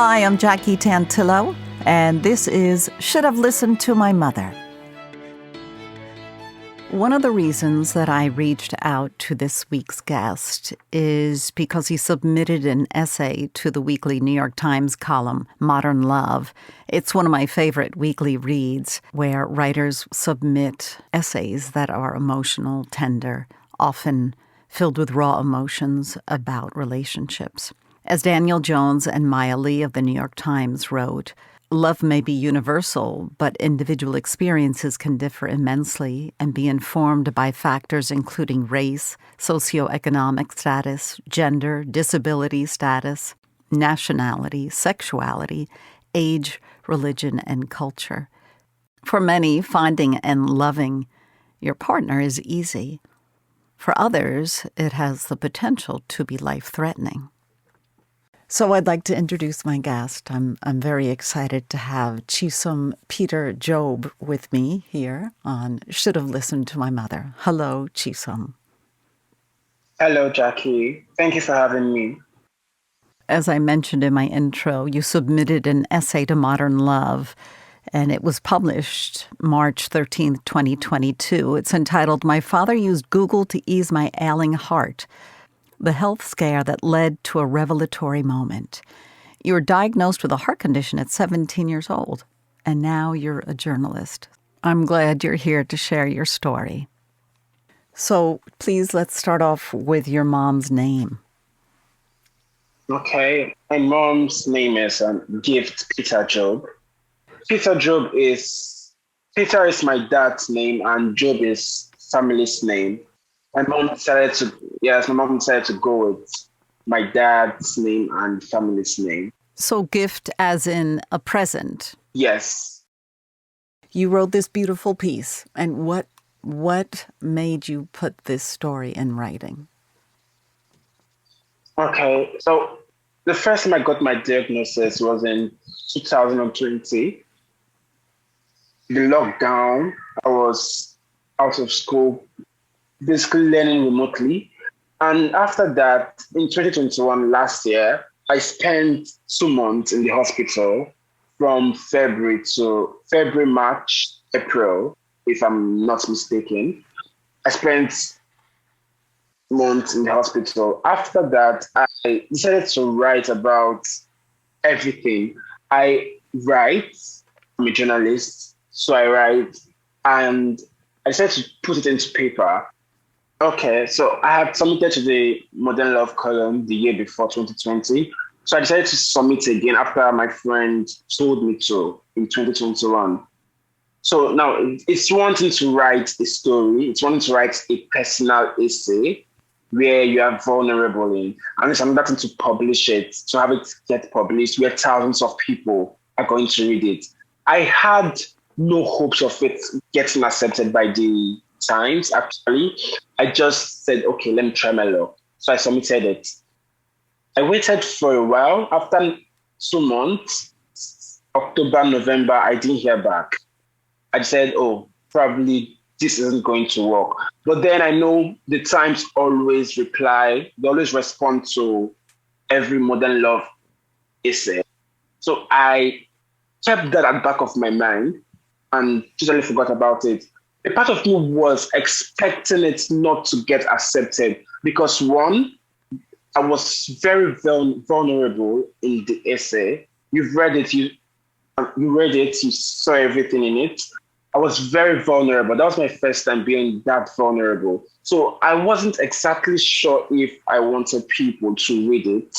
Hi, I'm Jackie Tantillo, and this is Should Have Listened to My Mother. One of the reasons that I reached out to this week's guest is because he submitted an essay to the weekly New York Times column, Modern Love. It's one of my favorite weekly reads where writers submit essays that are emotional, tender, often filled with raw emotions about relationships. As Daniel Jones and Maya Lee of the New York Times wrote, love may be universal, but individual experiences can differ immensely and be informed by factors including race, socioeconomic status, gender, disability status, nationality, sexuality, age, religion, and culture. For many, finding and loving your partner is easy. For others, it has the potential to be life-threatening. So I'd like to introduce my guest. I'm very excited to have Chisom Peter Job with me here on Should Have Listened to My Mother. Hello, Chisom. Hello, Jackie. Thank you for having me. As I mentioned in my intro, you submitted an essay to Modern Love, and it was published March 13th, 2022. It's entitled, My Father Used Google to Ease My Ailing Heart, the health scare that led to a revelatory moment. You were diagnosed with a heart condition at 17 years old, and now you're a journalist. I'm glad you're here to share your story. So please, let's start off with your mom's name. Okay, my mom's name is Gift Peter Job. Peter is my dad's name, and Job is family's name. My mom decided to go with my dad's name and family's name. So gift as in a present. Yes. You wrote this beautiful piece, and what made you put this story in writing? Okay, so the first time I got my diagnosis was in 2020. The lockdown, I was out of school, basically learning remotely. And after that, in 2021, last year, I spent 2 months in the hospital from February, March, April, if I'm not mistaken. I spent months in the hospital. After that, I decided to write about everything. I'm a journalist, so I write, and I decided to put it into paper. Okay, so I had submitted to the Modern Love column the year before, 2020. So I decided to submit again after my friend told me to in 2021. So now it's wanting to write a story. It's wanting to write a personal essay where you are vulnerable in. And it's another thing to publish it, to have it get published where thousands of people are going to read it. I had no hopes of it getting accepted by the Times, actually. I just said, okay, let me try my luck. So I submitted it. I waited for a while. After 2 months, October, November, I didn't hear back. I said, oh, probably this isn't going to work. But then I know the Times always reply. They always respond to every Modern Love essay. So I kept that at the back of my mind and totally forgot about it. A part of me was expecting it not to get accepted because, one, I was very vulnerable in the essay. You've read it, you saw everything in it. I was very vulnerable. That was my first time being that vulnerable. So I wasn't exactly sure if I wanted people to read it.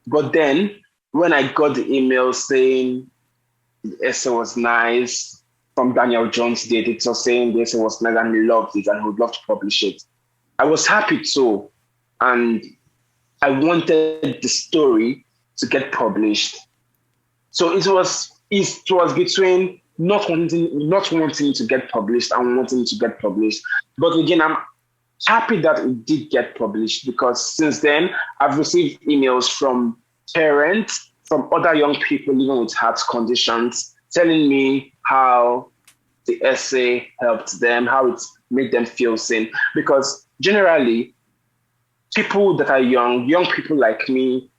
But then when I got the email saying the essay was nice, from Daniel Jones, the editor, saying this was nice and he loved it and he would love to publish it, I was happy too. And I wanted the story to get published. So it was between not wanting to get published and wanting to get published. But again, I'm happy that it did get published because since then I've received emails from parents, from other young people living with heart conditions, telling me how the essay helped them, how it made them feel seen. Because generally, people that are young people like me,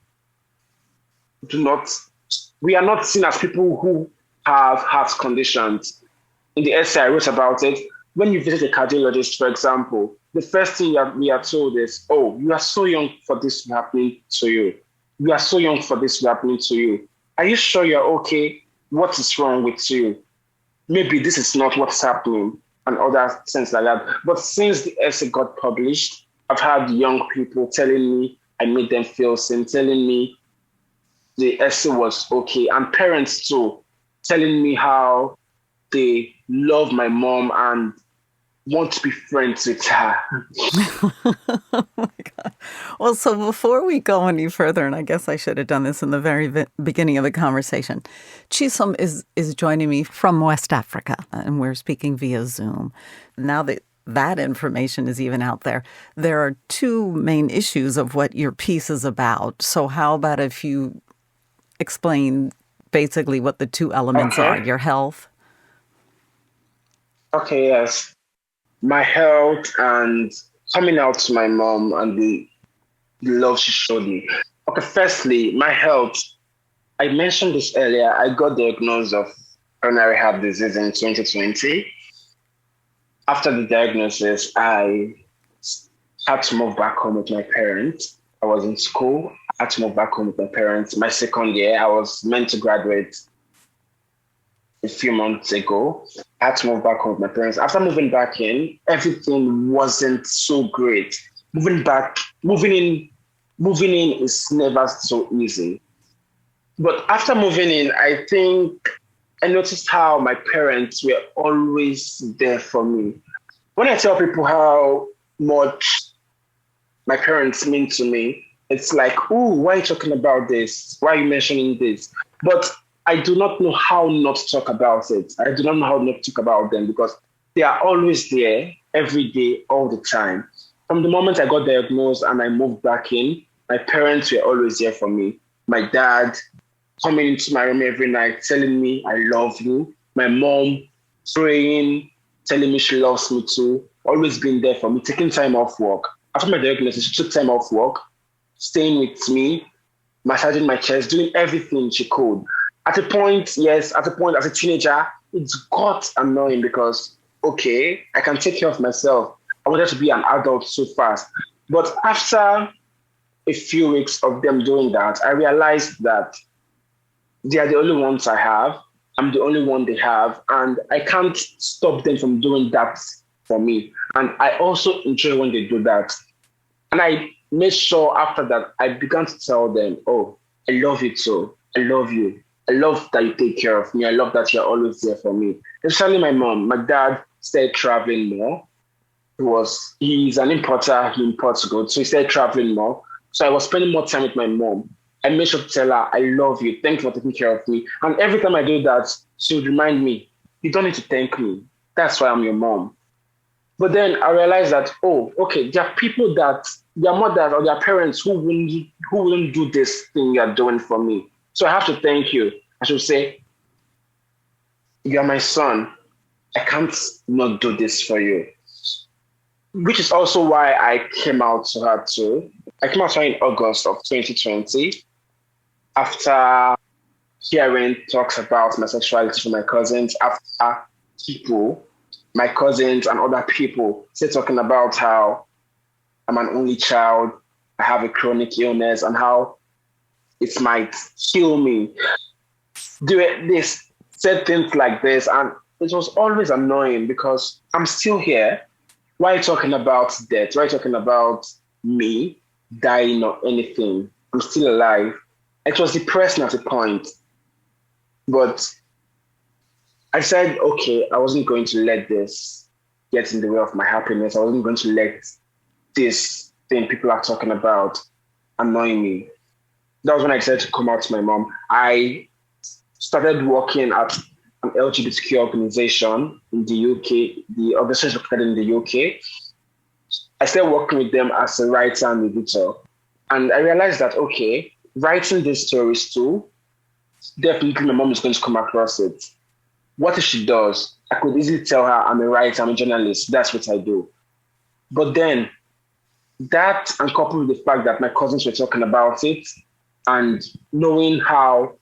do not we are not seen as people who have heart conditions. In the essay I wrote about it, when you visit a cardiologist, for example, the first thing we are told is, oh, you are so young for this to be happening to you. You are so young for this to be happening to you. Are you sure you're okay? What is wrong with you? Maybe this is not what's happening, and other things like that. But since the essay got published, I've had young people telling me I made them feel seen, telling me the essay was okay, and parents too, telling me how they love my mom and want to be friends with her. Oh my God. Well, so before we go any further, and I guess I should have done this in the very beginning of the conversation, Chisom is joining me from West Africa, and we're speaking via Zoom. Now that that information is even out there, there are two main issues of what your piece is about. So how about if you explain basically what the two elements are, your health? Okay, yes. My health and coming out to my mom and the love she showed me. Okay, firstly, my health. I mentioned this earlier. I got diagnosed of coronary heart disease in 2020. After the diagnosis, I had to move back home with my parents. I was in school. I had to move back home with my parents. My second year, I was meant to graduate a few months ago. I had to move back home with my parents. After moving back in, everything wasn't so great. Moving in is never so easy. But after moving in, I think I noticed how my parents were always there for me. When I tell people how much my parents mean to me, it's like, oh, why are you talking about this? Why are you mentioning this? But I do not know how not to talk about it. I do not know how not to talk about them because they are always there every day, all the time. From the moment I got diagnosed and I moved back in, my parents were always there for me. My dad coming into my room every night, telling me I love you. My mom praying, telling me she loves me too. Always being there for me, taking time off work. After my diagnosis, she took time off work, staying with me, massaging my chest, doing everything she could. At a point as a teenager, it got annoying because, okay, I can take care of myself. I wanted to be an adult so fast. But after a few weeks of them doing that, I realized that they are the only ones I have. I'm the only one they have. And I can't stop them from doing that for me. And I also enjoy when they do that. And I made sure after that, I began to tell them, oh, I love you too. I love you. I love that you take care of me. I love that you're always there for me. Especially my mom. My dad started traveling more. He's an importer. He imports goods. So he started traveling more. So I was spending more time with my mom. I made sure to tell her, I love you. Thank you for taking care of me. And every time I do that, she would remind me, you don't need to thank me. That's why I'm your mom. But then I realized that, oh, okay, there are people that their mothers or their parents who wouldn't do this thing you're doing for me. So I have to thank you. I should say, you're my son. I can't not do this for you. Which is also why I came out to her too. I came out to her in August of 2020 after hearing talks about my sexuality from my cousins, after people, my cousins and other people, started talking about how I'm an only child, I have a chronic illness, and how it might kill me. They said things like this, and it was always annoying because I'm still here. Why are you talking about death? Why are you talking about me dying or anything? I'm still alive. It was depressing at a point. But I said, okay, I wasn't going to let this get in the way of my happiness. I wasn't going to let this thing people are talking about annoy me. That was when I decided to come out to my mom. I started working at an LGBTQ organization in the UK. The organization is located in the UK. I started working with them as a writer and editor. And I realized that, okay, writing these stories too, definitely my mom is going to come across it. What if she does? I could easily tell her I'm a writer, I'm a journalist. That's what I do. But then that, and coupled with the fact that my cousins were talking about it and knowing how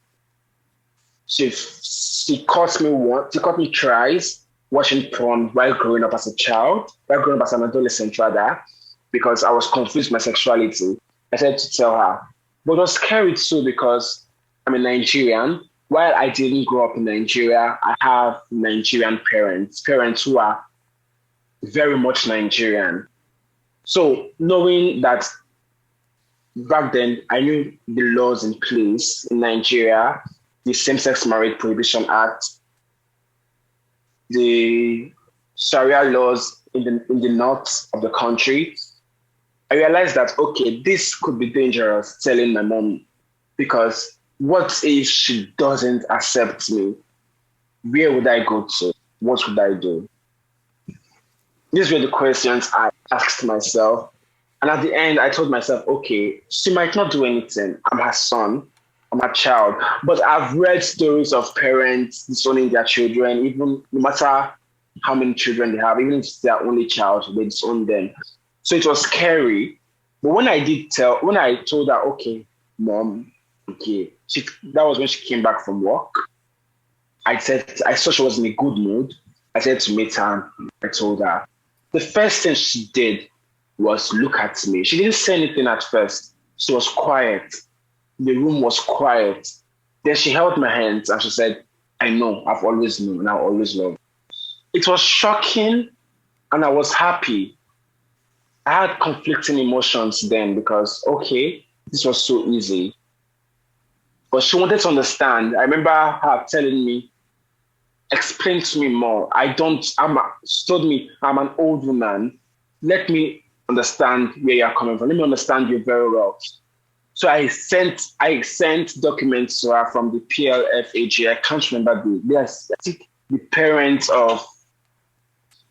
She caught me once. She caught me twice watching porn while growing up as a child, while growing up as an adolescent rather, because I was confused with my sexuality. I said to tell her, but it was scary too because I'm a Nigerian. While I didn't grow up in Nigeria, I have Nigerian parents who are very much Nigerian. So knowing that back then, I knew the laws in place in Nigeria, the Same-Sex Marriage Prohibition Act, the Sharia laws in the north of the country. I realized that, okay, this could be dangerous telling my mom, because what if she doesn't accept me? Where would I go to? What would I do? These were the questions I asked myself. And at the end, I told myself, okay, she might not do anything. I'm her son. I'm her child. But I've read stories of parents disowning their children, even no matter how many children they have, even if it's their only child, they disown them. So it was scary. But when I told her, okay, mom, okay, that was when she came back from work. I saw she was in a good mood. I said to meet her, I told her. The first thing she did was look at me. She didn't say anything at first. She was quiet. The room was quiet. Then she held my hands and she said, I know, I've always known and I always loved. It was shocking and I was happy. I had conflicting emotions then because, okay, this was so easy. But she wanted to understand. I remember her telling me, explain to me more. She told me, I'm an old woman. Let me understand where you're coming from. Let me understand you very well. So I sent documents to her from the PLFAG. I can't remember the parents of,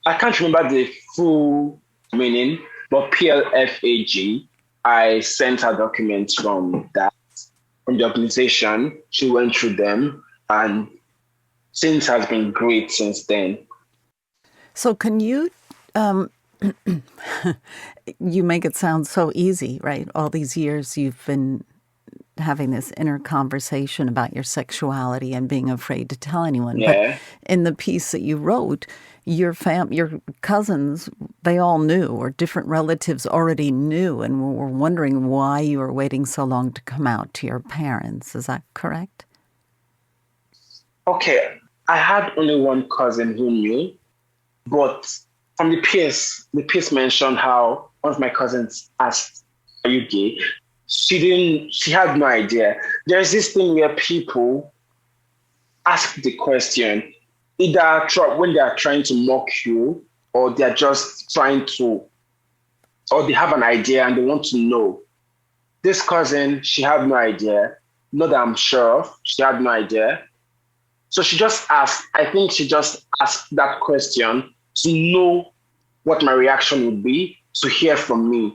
I can't remember the full meaning, but PLFAG, I sent her documents from the organization. She went through them and things has been great since then. So can you, you make it sound so easy, right? All these years you've been having this inner conversation about your sexuality and being afraid to tell anyone. Yeah. But in the piece that you wrote, your cousins, they all knew, or different relatives already knew and were wondering why you were waiting so long to come out to your parents. Is that correct? Okay. I had only one cousin who knew, but from the piece mentioned how one of my cousins asked, are you gay? She had no idea. There's this thing where people ask the question, either when they are trying to mock you, or they're just or they have an idea and they want to know. This cousin, she had no idea. Not that I'm sure of, she had no idea. So she just asked, I think she just asked that question to know what my reaction would be, to hear from me.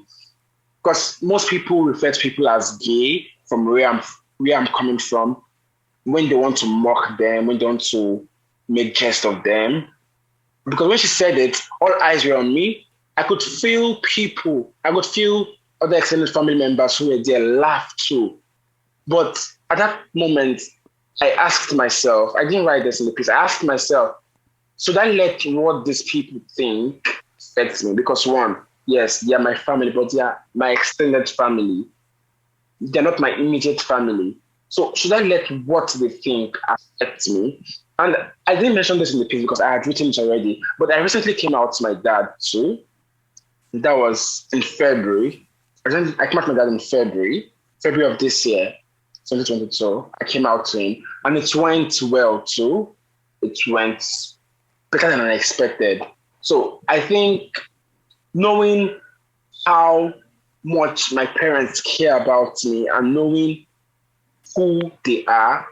Because most people refer to people as gay from where I'm coming from, when they want to mock them, when they want to make jest of them. Because when she said it, all eyes were on me. I could feel other extended family members who were there laugh too. But at that moment, I asked myself, I didn't write this in the piece, I asked myself, should I let what these people think affect me? Because one, yes, they are my family, but they are my extended family. They're not my immediate family. So should I let what they think affect me? And I didn't mention this in the piece because I had written it already, but I recently came out to my dad too. That was in February. I came out to my dad in February of this year, 2022. I came out to him and it went well too. It went better than I expected. So I think knowing how much my parents care about me and knowing who they are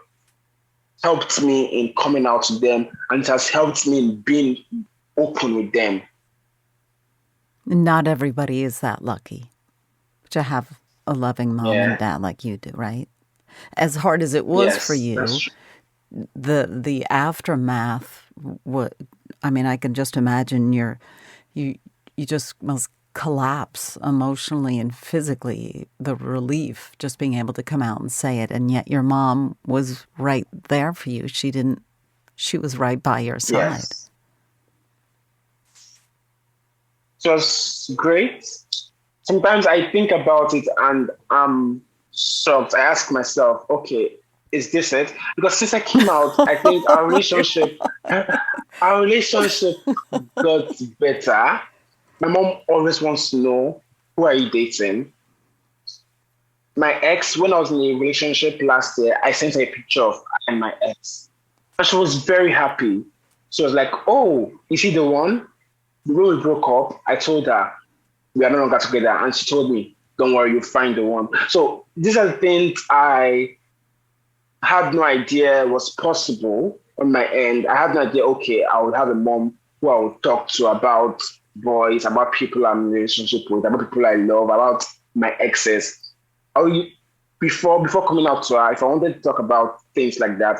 helped me in coming out to them, and it has helped me in being open with them. Not everybody is that lucky to have a loving mom and dad like you do, right? As hard as it was for you, the aftermath, I can just imagine you just must collapse emotionally and physically, the relief, just being able to come out and say it. And yet your mom was right there for you. She was right by your side. Yes. It was great. Sometimes I think about it and I'm shocked. I ask myself, okay, is this it? Because since I came out, I think our relationship got better. My mom always wants to know, who are you dating? My ex, when I was in a relationship last year, I sent her a picture of I and my ex. And she was very happy. She was like, oh, is he the one? The way we broke up, I told her we are no longer together. And she told me, don't worry, you'll find the one. So these are the things I had no idea was possible on my end. I had no idea, okay, I would have a mom who I would talk to about boys, about people I'm in a relationship with, about people I love, about my exes. Before coming out to her, if I wanted to talk about things like that,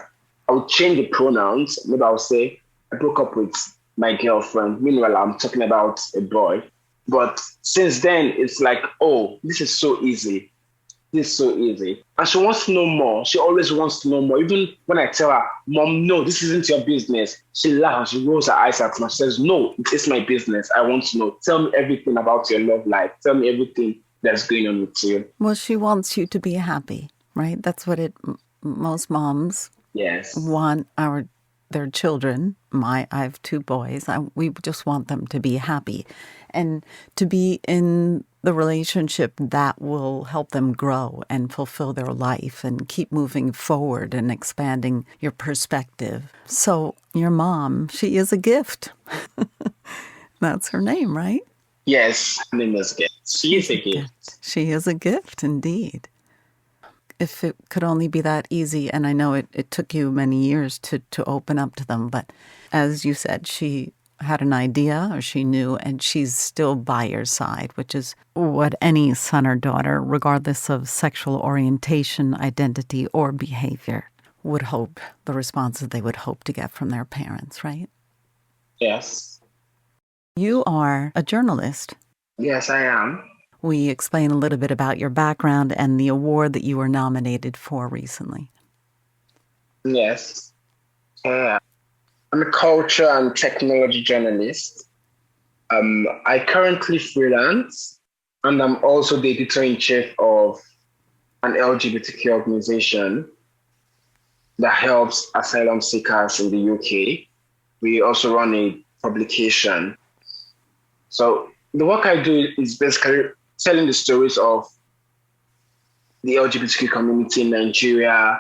I would change the pronouns. Maybe I would say, I broke up with my girlfriend. Meanwhile, I'm talking about a boy. But since then, it's like, oh, this is so easy. This is so easy. And she wants to know more. She always wants to know more. Even when I tell her, Mom, no, this isn't your business. She laughs. She rolls her eyes at me. She says, no, it's my business. I want to know. Tell me everything about your love life. Tell me everything that's going on with you. Well, she wants you to be happy, right? That's what most moms want their children. I have 2 boys. We just want them to be happy and to be in the relationship that will help them grow and fulfill their life and keep moving forward and expanding your perspective. So your mom, she is a gift. That's her name, right? Yes, her name is Gift. She is a gift. She is a gift, indeed. If it could only be that easy, and I know it took you many years to open up to them, but as you said, she had an idea or she knew, and she's still by your side, which is what any son or daughter, regardless of sexual orientation, identity, or behavior, would hope, the responses they would hope to get from their parents, right? Yes. You are a journalist. Yes, I am. We explain a little bit about your background and the award that you were nominated for recently. Yes. I'm a culture and technology journalist. I currently freelance, and I'm also the editor-in-chief of an LGBTQ organization that helps asylum seekers in the UK. We also run a publication. So the work I do is basically telling the stories of the LGBTQ community in Nigeria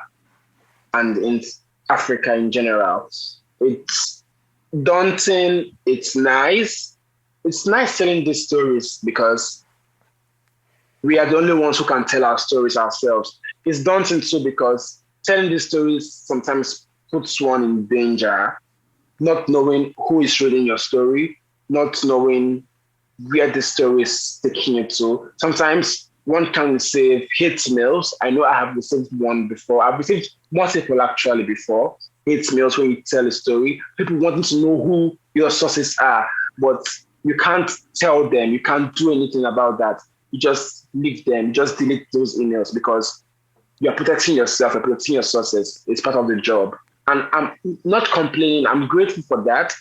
and in Africa in general. It's daunting. It's nice. It's nice telling these stories because we are the only ones who can tell our stories ourselves. It's daunting too because telling these stories sometimes puts one in danger, not knowing who is reading your story, not knowing where the story is taking you to. Sometimes one can receive hate mails. I know I have received one before. I've received multiple actually before. Hate mails when you tell a story. People wanting to know who your sources are, but you can't tell them. You can't do anything about that. You just leave them. Just delete those emails because you're protecting yourself. You're protecting your sources. It's part of the job. And I'm not complaining. I'm grateful for that.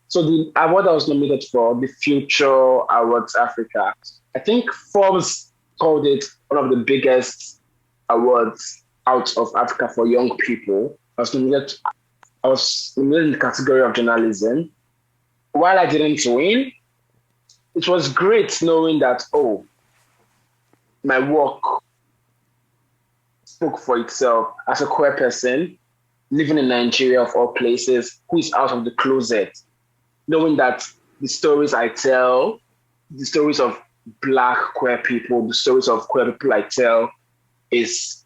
So the award I was nominated for, the Future Awards Africa, I think Forbes called it one of the biggest awards out of Africa for young people. I was nominated in the category of journalism. While I didn't win, it was great knowing that, oh, my work spoke for itself as a queer person living in Nigeria of all places, who is out of the closet, knowing that the stories I tell, the stories of Black queer people, the stories of queer people I tell has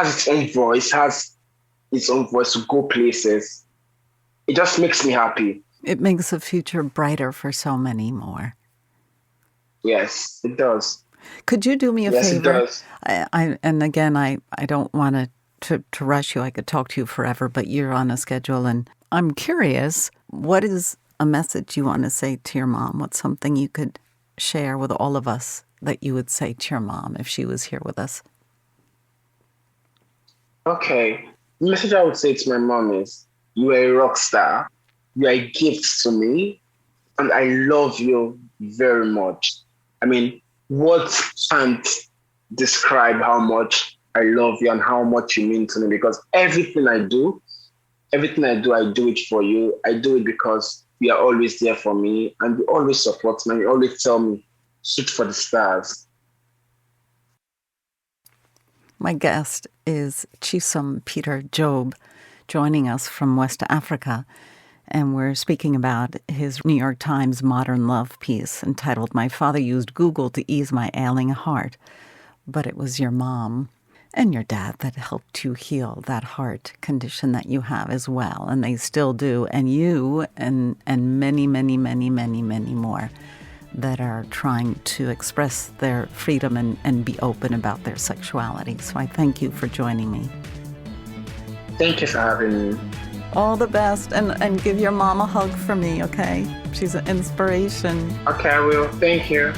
its own voice, to go places. It just makes me happy. It makes the future brighter for so many more. Yes, it does. Could you do me a favor? Yes, it does. And again, I don't want to rush you. I could talk to you forever, but you're on a schedule, and I'm curious, what is a message you want to say to your mom? What's something you could share with all of us that you would say to your mom if she was here with us? Okay. The message I would say to my mom is, you are a rock star. You are a gift to me. And I love you very much. I mean, words can't describe how much I love you and how much you mean to me, because everything I do, I do it for you. I do it because you are always there for me and you always support me. You always tell me, shoot for the stars. My guest is Chisom Peter Job, joining us from West Africa. And we're speaking about his New York Times Modern Love piece entitled, "My Father Used Google to Ease My Ailing Heart." But it was your mom and your dad that helped you heal that heart condition that you have as well. And they still do. And you and many, many, many, many, many more that are trying to express their freedom and be open about their sexuality. So I thank you for joining me. Thank you for having me. All the best, and give your mom a hug for me, okay? She's an inspiration. Okay, I will. Thank you.